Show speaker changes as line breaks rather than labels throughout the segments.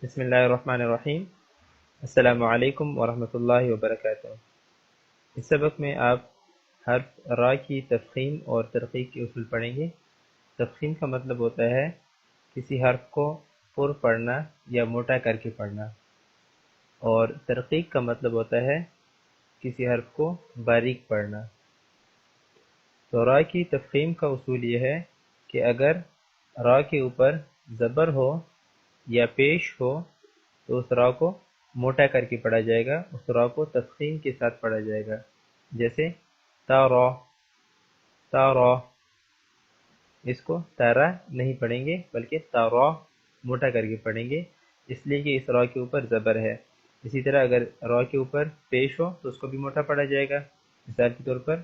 بسم اللہ الرحمن الرحیم۔ السلام علیکم ورحمۃ اللہ وبرکاتہ۔ اس سبق میں آپ حرف را کی تفخیم اور ترقیق کے اصول پڑھیں گے۔ تفخیم کا مطلب ہوتا ہے کسی حرف کو پر پڑھنا یا موٹا کر کے پڑھنا، اور ترقیق کا مطلب ہوتا ہے کسی حرف کو باریک پڑھنا۔ تو را کی تفخیم کا اصول یہ ہے کہ اگر را کے اوپر زبر ہو یا پیش ہو تو اس را کو موٹا کر کے پڑھا جائے گا، اس را کو تفخیم کے ساتھ پڑھا جائے گا۔ جیسے تارا، تارا، اس کو تارا نہیں پڑھیں گے بلکہ تارا موٹا کر کے پڑھیں گے، اس لیے کہ اس را کے اوپر زبر ہے۔ اسی طرح اگر را کے اوپر پیش ہو تو اس کو بھی موٹا پڑھا جائے گا۔ مثال کے طور پر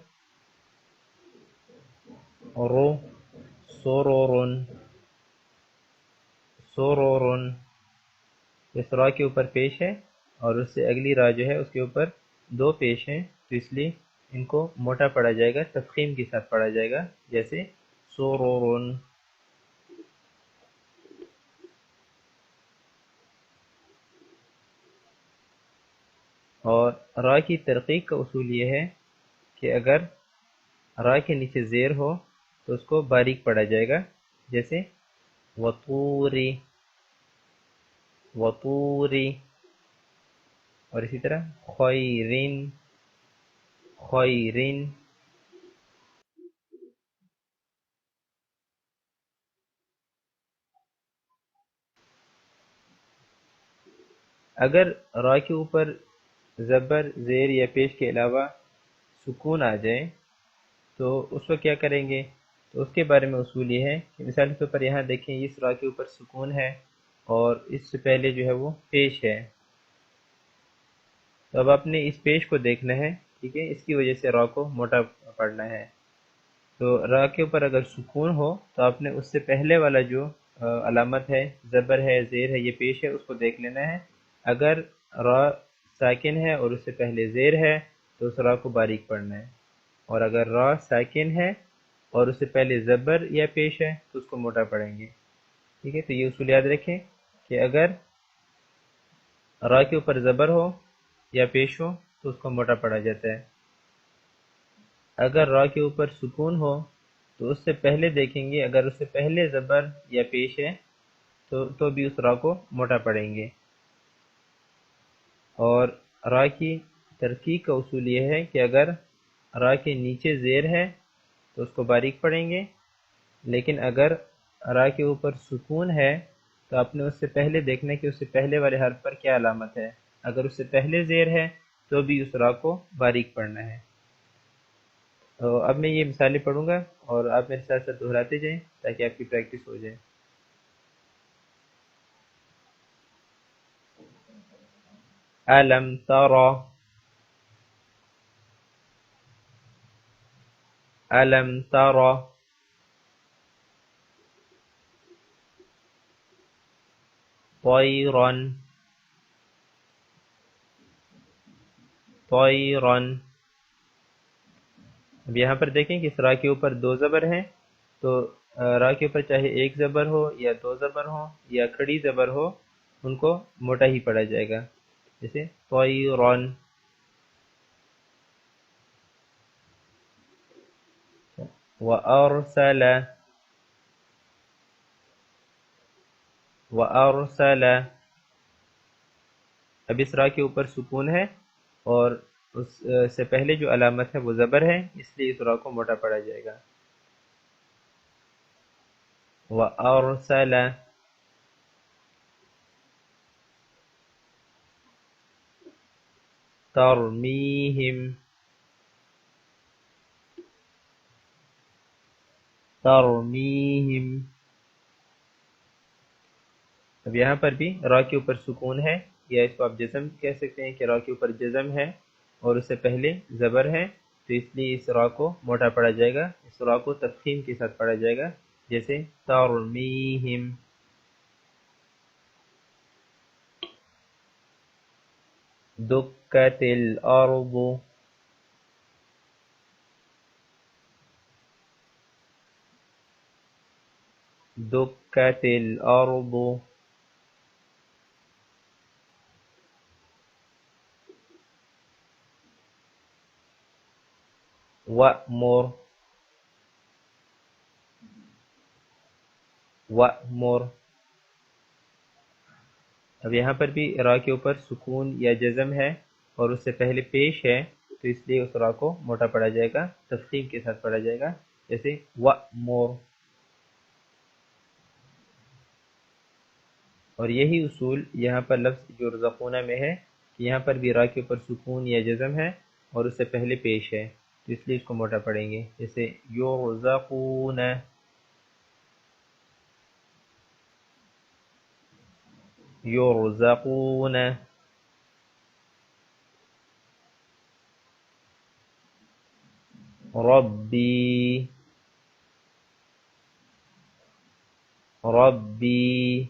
رو، سورورن، سورورن، اس را کے اوپر پیش ہے اور اس سے اگلی را جو ہے اس کے اوپر دو پیش ہیں، تو اس لیے ان کو موٹا پڑھا جائے گا، تفخیم کے ساتھ پڑھا جائے گا، جیسے سورورن۔ اور را کی ترقیق کا اصول یہ ہے کہ اگر را کے نیچے زیر ہو تو اس کو باریک پڑھا جائے گا، جیسے وطوری، وطوری، اور اسی طرح خیرین، خیرین۔ اگر را کے اوپر زبر، زیر یا پیش کے علاوہ سکون آ جائے تو اس کو کیا کریں گے؟ تو اس کے بارے میں اصول یہ ہے کہ مثال کے طور پر یہاں دیکھیں، اس را کے اوپر سکون ہے اور اس سے پہلے جو ہے وہ پیش ہے، تو اب آپ نے اس پیش کو دیکھنا ہے، ٹھیک ہے، اس کی وجہ سے را کو موٹا پڑھنا ہے۔ تو را کے اوپر اگر سکون ہو تو آپ نے اس سے پہلے والا جو علامت ہے، زبر ہے، زیر ہے، یہ پیش ہے، اس کو دیکھ لینا ہے۔ اگر را ساکن ہے اور اس سے پہلے زیر ہے تو اس را کو باریک پڑھنا ہے، اور اگر را ساکن ہے اور اس سے پہلے زبر یا پیش ہے تو اس کو موٹا پڑھیں گے، ٹھیک ہے۔ تو یہ اصول یاد رکھیں کہ اگر را کے اوپر زبر ہو یا پیش ہو تو اس کو موٹا پڑھا جاتا ہے۔ اگر را کے اوپر سکون ہو تو اس سے پہلے دیکھیں گے، اگر اس سے پہلے زبر یا پیش ہے تو بھی اس را کو موٹا پڑھیں گے۔ اور را کی ترقیق کا اصول یہ ہے کہ اگر را کے نیچے زیر ہے تو اس کو باریک پڑھیں گے، لیکن اگر را کے اوپر سکون ہے تو آپ نے اس سے پہلے دیکھنا ہے کہ اس سے پہلے والے حرف پر کیا علامت ہے۔ اگر اس سے پہلے زیر ہے تو بھی اس را کو باریک پڑھنا ہے۔ تو اب میں یہ مثالیں پڑھوں گا اور آپ میرے ساتھ ساتھ دہراتے جائیں تاکہ آپ کی پریکٹس ہو جائے۔ علم ترى، علم ترى، طيرا، طيرا۔ اب یہاں پر دیکھیں کہ اس را کے اوپر دو زبر ہیں، تو را کے اوپر چاہے ایک زبر ہو یا دو زبر ہو یا کھڑی زبر ہو، ان کو موٹا ہی پڑھا جائے گا، جیسے طيرا۔ وأرسل، وأرسل۔ اب اس را کے اوپر سکون ہے اور اس سے پہلے جو علامت ہے وہ زبر ہے، اس لیے اس را کو موٹا پڑھا جائے گا۔ وأرسل، ترميهم، ترميهم۔ اب یہاں پر بھی را کے اوپر سکون ہے، یا اس کو آپ جزم کہہ سکتے ہیں کہ را کے اوپر جزم ہے اور اس سے پہلے زبر ہے، تو اس لیے اس را کو موٹا پڑھا جائے گا، اس را کو تفخیم کے ساتھ پڑھا جائے گا، جیسے ترمیہم۔ دکت الارض، دکت الارض۔ وَأْمُرْ وَأْمُرْ۔ اب یہاں پر بھی را کے اوپر سکون یا جزم ہے اور اس سے پہلے پیش ہے، تو اس لیے اس را کو موٹا پڑھا جائے گا، تفخیم کے ساتھ پڑھا جائے گا، جیسے وَأْمُرْ۔ اور یہی اصول یہاں پر لفظ یرزقون میں ہے کہ یہاں پر بھی را کے اوپر سکون یا جزم ہے اور اس سے پہلے پیش ہے، تو اس لیے اس کو موٹا پڑھیں گے، جیسے یرزقون یرزقون۔ ربی ربی۔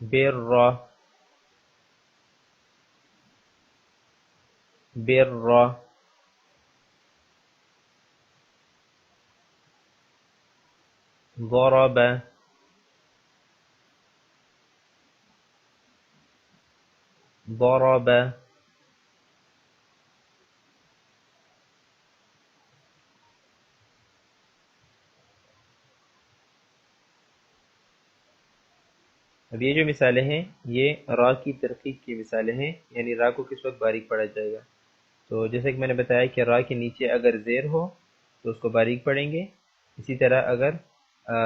بر بر۔ ضرب ضرب۔ اب یہ جو مثالیں ہیں یہ را کی ترقیق کی مثالیں ہیں، یعنی را کو کس وقت باریک پڑھا جائے گا۔ تو جیسے کہ میں نے بتایا کہ را کے نیچے اگر زیر ہو تو اس کو باریک پڑھیں گے، اسی طرح اگر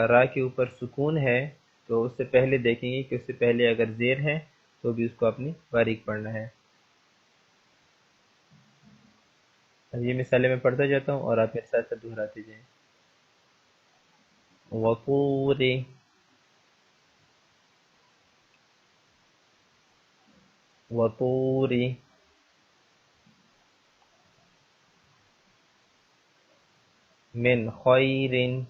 را کے اوپر سکون ہے تو اس سے پہلے دیکھیں گے کہ اس سے پہلے اگر زیر ہے تو بھی اس کو اپنی باریک پڑھنا ہے۔ اب یہ مثالیں میں پڑھتا جاتا ہوں اور آپ میرے ساتھ ساتھ دہراتے جائیں۔ وطور وطور۔ من خیر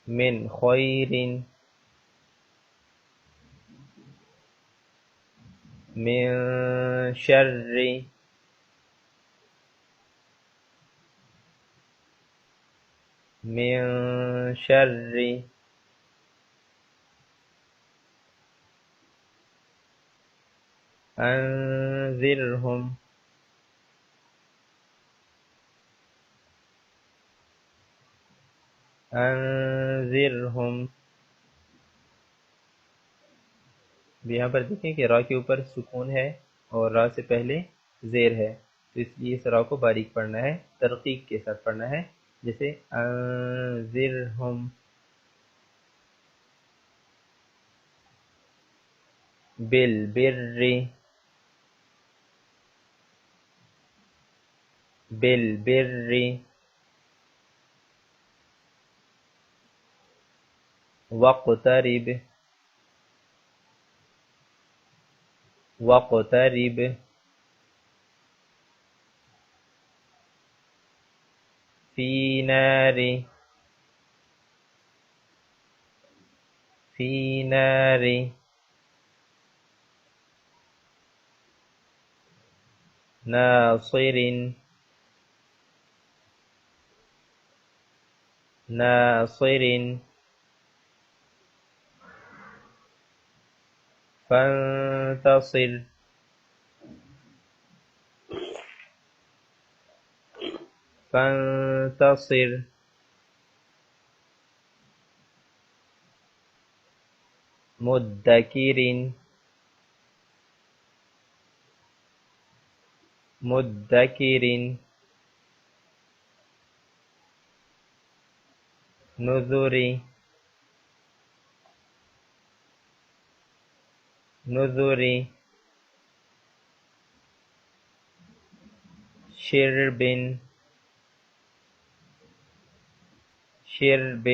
من خیر۔ من شر من شر۔ انذرهم انذرهم۔ یہاں پر دیکھیں کہ را کے اوپر سکون ہے اور را سے پہلے زیر ہے، تو اس لیے اس را کو باریک پڑھنا ہے، ترقیق کے ساتھ پڑھنا ہے، جیسے انذرهم بالبر بالبر۔ واقترب واقترب۔ فی نار فی نار۔ ناصر ناصر۔ فانتصر فانتصر۔ مدکر مدکر۔ نذر نذر۔ شرب شرب۔